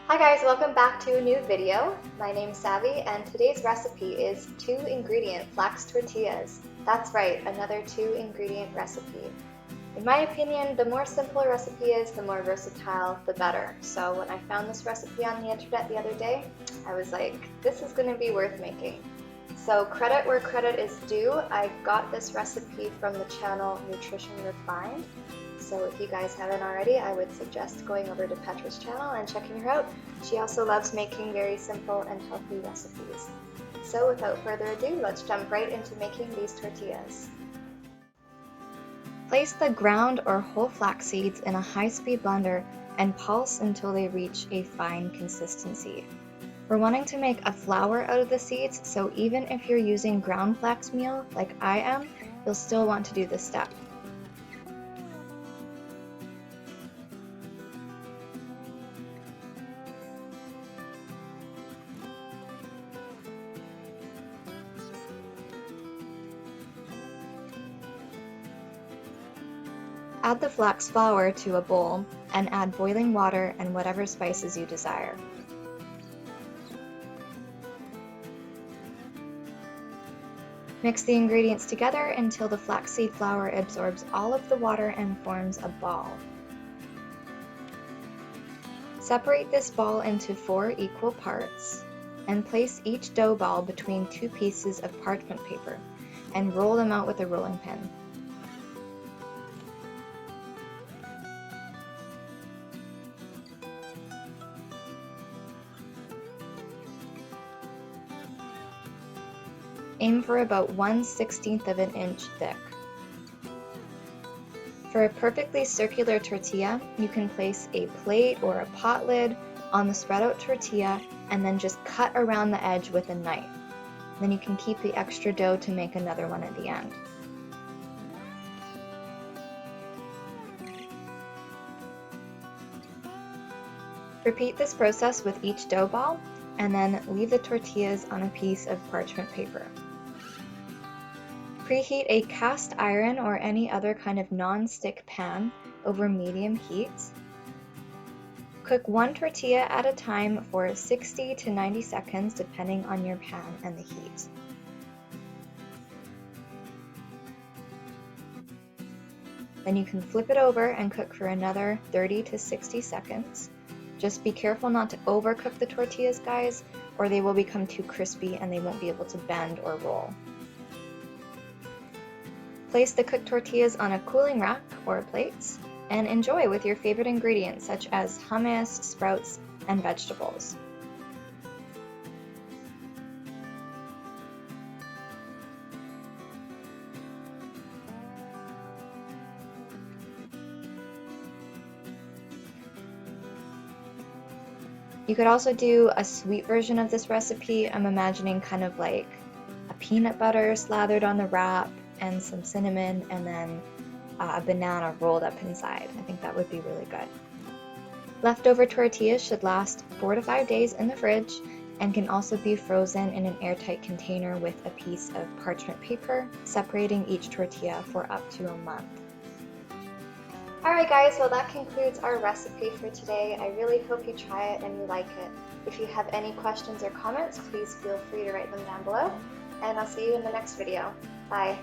Hi guys, welcome back to a new video. My name's Savvy and today's recipe is 2-ingredient flax tortillas. That's right, another 2-ingredient recipe. In my opinion, the more simple a recipe is, the more versatile, the better. So when I found this recipe on the internet the other day, I was like, this is going to be worth making. So credit where credit is due, I got this recipe from the channel Nutrition Refined. So if you guys haven't already, I would suggest going over to Petra's channel and checking her out. She also loves making very simple and healthy recipes. So without further ado, let's jump right into making these tortillas. Place the ground or whole flax seeds in a high-speed blender and pulse until they reach a fine consistency. We're wanting to make a flour out of the seeds, so even if you're using ground flax meal like I am, you'll still want to do this step. Add the flax flour to a bowl and add boiling water and whatever spices you desire. Mix the ingredients together until the flaxseed flour absorbs all of the water and forms a ball. Separate this ball into 4 equal parts and place each dough ball between 2 pieces of parchment paper and roll them out with a rolling pin. Aim for about 1/16 of an inch thick. For a perfectly circular tortilla, you can place a plate or a pot lid on the spread out tortilla and then just cut around the edge with a knife. Then you can keep the extra dough to make another one at the end. Repeat this process with each dough ball and then leave the tortillas on a piece of parchment paper. Preheat a cast iron or any other kind of non-stick pan over medium heat. Cook one tortilla at a time for 60 to 90 seconds depending on your pan and the heat. Then you can flip it over and cook for another 30 to 60 seconds. Just be careful not to overcook the tortillas, guys, or they will become too crispy and they won't be able to bend or roll. Place the cooked tortillas on a cooling rack or plates and enjoy with your favorite ingredients such as hummus, sprouts, and vegetables. You could also do a sweet version of this recipe. I'm imagining kind of like a peanut butter slathered on the wrap and some cinnamon and then a banana rolled up inside. I think that would be really good. Leftover tortillas should last 4 to 5 days in the fridge and can also be frozen in an airtight container with a piece of parchment paper, separating each tortilla for up to a month. Alright guys, well that concludes our recipe for today. I really hope you try it and you like it. If you have any questions or comments, please feel free to write them down below. And I'll see you in the next video. Bye.